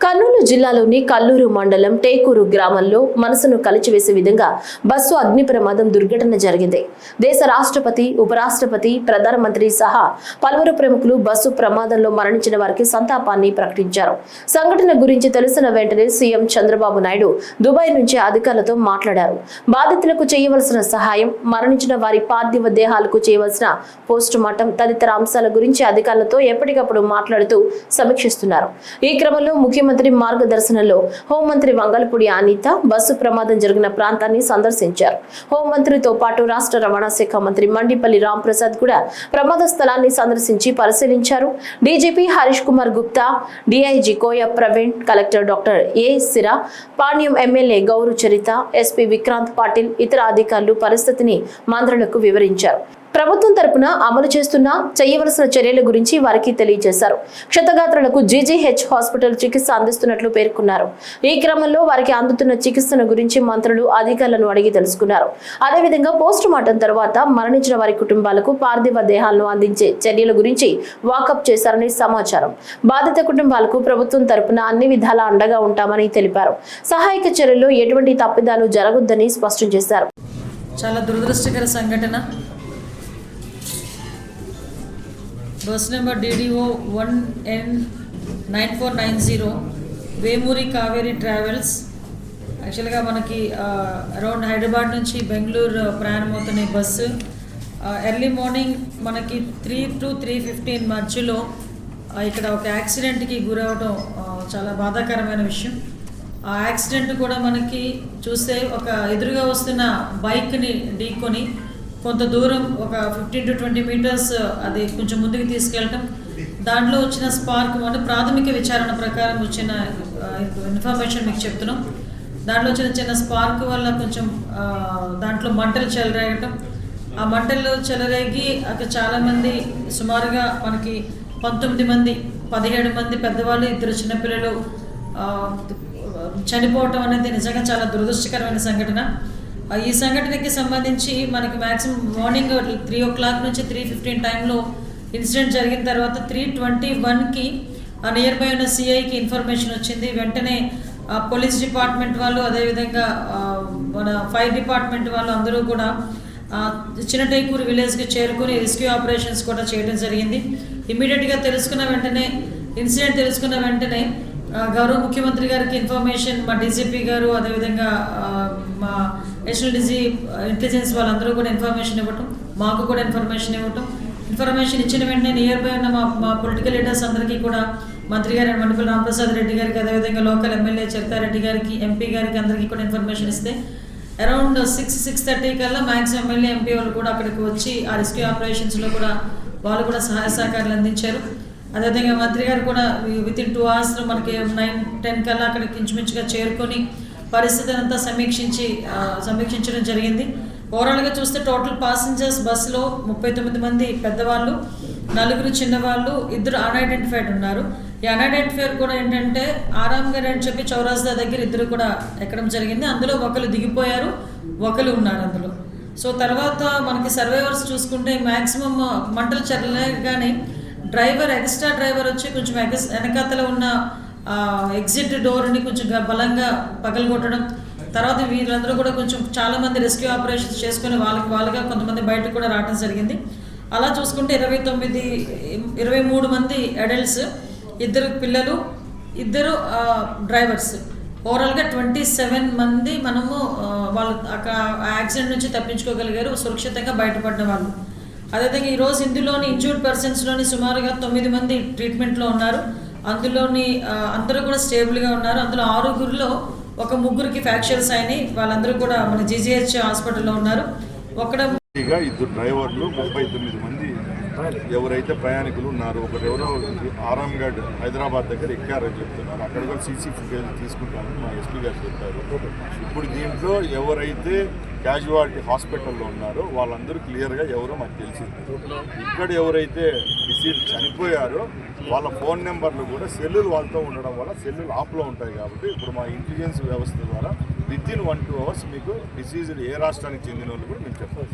కర్నూలు జిల్లాలోని కల్లూరు మండలం టేకూరు గ్రామంలో మనసును కలిచివేసే విధంగా బస్సు అగ్ని ప్రమాదం దుర్ఘటన జరిగింది. దేశ రాష్ట్రపతి, ఉపరాష్ట్రపతి, ప్రధానమంత్రి సహా పలువురు ప్రముఖులు బస్సు ప్రమాదంలో మరణించిన వారికి సంతాపాన్ని ప్రకటించారు. సంఘటన గురించి తెలిసిన వెంటనే సీఎం చంద్రబాబు నాయుడు దుబాయ్ నుంచి అధికారులతో మాట్లాడారు. బాధితులకు చేయవలసిన సహాయం, మరణించిన వారి పార్థివ దేహాలకు చేయవలసిన పోస్ట్ మార్టం తదితర అంశాల గురించి అధికారులతో ఎప్పటికప్పుడు మాట్లాడుతూ సమీక్షిస్తున్నారు. ఈ క్రమంలో ముఖ్యమంత్రి మార్గదర్శనంలో హోంమంత్రి వంగలపూడి అనిత బస్సు ప్రమాదం జరిగిన ప్రాంతాన్ని సందర్శించారు. హోంమంత్రితో పాటు రాష్ట్ర రవాణా శాఖ మంత్రి మండిపల్లి రాంప్రసాద్ కూడా ప్రమాద స్థలాన్ని సందర్శించి పరిశీలించారు. డీజీపీ హరీష్ కుమార్ గుప్తా, డీఐజీ కోయ ప్రవీణ్, కలెక్టర్ డాక్టర్ ఏ సిరా, పాణ్యం ఎమ్మెల్యే గౌరు చరిత, ఎస్పీ విక్రాంత్ పాటిల్ ఇతర అధికారులు పరిస్థితిని మంత్రులకు వివరించారు. ప్రభుత్వం తరపున అమలు చేస్తున్న చేయవలసిన చర్యల గురించి వారికి తెలియజేశారు. క్షతగాత్రులకు జీజీహెచ్ హాస్పిటల్ చికిత్స అందిస్తున్నట్లు పేర్కొన్నారు. ఈ క్రమంలో వారికి అందుతున్న చికిత్సను గురించి మంత్రులు అధికారులను అడిగి తెలుసుకున్నారు. అదేవిధంగా పోస్ట్ మార్టం తర్వాత మరణించిన వారి కుటుంబాలకు పార్థివ దేహాలను అందించే చర్యల గురించి వాకప్ చేశారని సమాచారం. బాధిత కుటుంబాలకు ప్రభుత్వం తరపున అన్ని విధాల అండగా ఉంటామని తెలిపారు. సహాయక చర్యల్లో ఎటువంటి తప్పిదాలు జరగొద్దని స్పష్టం చేశారు. చాలా దురదృష్టకర సంఘటన. Bus number DDO 1N9490 Vemuri Kaveri travels. యాక్చువల్గా మనకి అరౌండ్ హైదరాబాద్ నుంచి బెంగళూరు ప్రయాణమవుతున్న బస్సు ఎర్లీ మార్నింగ్ మనకి 3 to 3:15 మధ్యలో ఇక్కడ ఒక యాక్సిడెంట్కి గురవడం చాలా బాధాకరమైన విషయం. ఆ యాక్సిడెంట్ కూడా మనకి చూస్తే ఒక ఎదురుగా వస్తున్న బైక్ని ఢీకొని కొంత దూరం ఒక 15 to 20 మీటర్స్ అది కొంచెం ముందుకు తీసుకెళ్ళటం, దాంట్లో వచ్చిన స్పార్క్ అంటే ప్రాథమిక విచారణ ప్రకారం వచ్చిన ఇన్ఫర్మేషన్ మీకు చెప్తున్నాం. దాంట్లో వచ్చిన చిన్న స్పార్క్ వల్ల కొంచెం దాంట్లో మంటలు చెలరేగటం, ఆ మంటలు చెలరేగి అక్కడ చాలామంది సుమారుగా మనకి 19 మంది, 17 మంది పెద్దవాళ్ళు, 2 చిన్నపిల్లలు చనిపోవటం అనేది నిజంగా చాలా దురదృష్టకరమైన సంఘటన. ఈ సంఘటనకి సంబంధించి మనకి మ్యాక్సిమం మార్నింగ్ 3 o'clock నుంచి 3:15 టైంలో ఇన్సిడెంట్ జరిగిన తర్వాత 3:21కి నియర్ బై ఉన్న సిఐకి ఇన్ఫర్మేషన్ వచ్చింది. వెంటనే పోలీస్ డిపార్ట్మెంట్ వాళ్ళు, అదేవిధంగా మన ఫైర్ డిపార్ట్మెంట్ వాళ్ళు అందరూ కూడా చిన్న టేకూరు విలేజ్కి చేరుకుని రెస్క్యూ ఆపరేషన్స్ కూడా చేయడం జరిగింది. ఇమీడియట్గా ఇన్సిడెంట్ తెలుసుకున్న వెంటనే గౌరవ ముఖ్యమంత్రి గారికి ఇన్ఫర్మేషన్, మా డీజీపీ గారు, అదేవిధంగా మా నేషనల్ ఇంటెలిజెన్స్ వాళ్ళందరూ కూడా ఇన్ఫర్మేషన్ ఇవ్వటం, మాకు కూడా ఇన్ఫర్మేషన్ ఇచ్చిన వెంటనే నియర్ బై ఉన్న మా పొలిటికల్ లీడర్స్ అందరికీ కూడా మంత్రి గారు మండిపల్లి రాంప్రసాద్ రెడ్డి గారికి, అదేవిధంగా లోకల్ ఎమ్మెల్యే చరితారెడ్డి గారికి, ఎంపీ గారికి అందరికీ కూడా ఇన్ఫర్మేషన్ ఇస్తే అరౌండ్ 6-6:30 కల్లా మ్యాక్సిమం ఎమ్మెల్యే, ఎంపీ వాళ్ళు కూడా అక్కడికి వచ్చి ఆ రెస్క్యూ ఆపరేషన్స్లో కూడా వాళ్ళు కూడా సహాయ సహకారాలు అందించారు. అదేవిధంగా మంత్రి గారు కూడా వితిన్ 2 hours మనకి 9-10 కల్లా అక్కడికి ఇంచుమించుగా చేరుకొని పరిస్థితిని అంతా సమీక్షించడం జరిగింది. ఓవరాల్గా చూస్తే టోటల్ పాసెంజర్స్ బస్సులో 39 మంది పెద్దవాళ్ళు, 4 చిన్నవాళ్ళు, 2 అన్ఐడెంటిఫైడ్ ఉన్నారు. ఈ అన్ఐడెంటిఫైడ్ కూడా ఏంటంటే ఆరాంగర్ అని చెప్పి చౌరాస్తా దగ్గర 2 కూడా ఎక్కడం జరిగింది. అందులో ఒకరు దిగిపోయారు, ఒకరు ఉన్నారు అందులో. సో తర్వాత మనకి సర్వైవర్స్ చూసుకుంటే మ్యాక్సిమం మంటలు చెరలేగానే ఎక్స్ట్రా డ్రైవర్ వచ్చి కొంచెం వెనకాతల ఉన్న ఎగ్జిట్ డోర్ని కొంచెం బలంగా పగలగొట్టడం, తర్వాత వీళ్ళందరూ కూడా కొంచెం చాలామంది రెస్క్యూ ఆపరేషన్స్ చేసుకుని వాళ్ళగా కొంతమంది బయటకు కూడా రావడం జరిగింది. అలా చూసుకుంటే 23 మంది అడల్ట్స్, 2 పిల్లలు, 2 డ్రైవర్స్, ఓవరాల్గా 27 మంది మనము వాళ్ళు అక్కడ యాక్సిడెంట్ నుంచి తప్పించుకోగలిగారు, సురక్షితంగా బయటపడిన వాళ్ళు. అదేవిధంగా ఈరోజు ఇందులోని ఇంజూర్డ్ పర్సన్స్లోని సుమారుగా 9 మంది ట్రీట్మెంట్లో ఉన్నారు. అందులోని అందరూ కూడా స్టేబుల్గా ఉన్నారు. అందులో 6గురిలో 3 ఫ్రాక్చర్స్ అయినాయి. వాళ్ళందరూ కూడా మన జీజీహెచ్ హాస్పిటల్లో ఉన్నారు. 2 డ్రైవర్లు, 39 మంది ఎవరైతే ప్రయాణికులు ఉన్నారు. ఎవరో ఆరాంగఢ్ హైదరాబాద్ దగ్గర ఎక్కారని చెప్తున్నారు. అక్కడ కూడా సీసీ ఫుటేజ్ తీసుకుంటామని మా ఎస్పీ గారు చెప్పారు. ఇప్పుడు దీంట్లో ఎవరైతే క్యాజువాలిటీ హాస్పిటల్లో ఉన్నారో వాళ్ళందరూ క్లియర్గా ఎవరో మాకు తెలిసింది. ఇక్కడ ఎవరైతే డిసీజ్ చనిపోయారో వాళ్ళ ఫోన్ నెంబర్లు కూడా సెల్లులు వాళ్ళతో ఉండడం వల్ల సెల్లులు ఆఫ్లో ఉంటాయి. కాబట్టి ఇప్పుడు మా ఇంటెలిజెన్స్ వ్యవస్థ ద్వారా వితిన్ 1-2 hours మీకు డిసీజులు ఏ రాష్ట్రానికి చెందిన వాళ్ళు కూడా మేము చెప్తాం.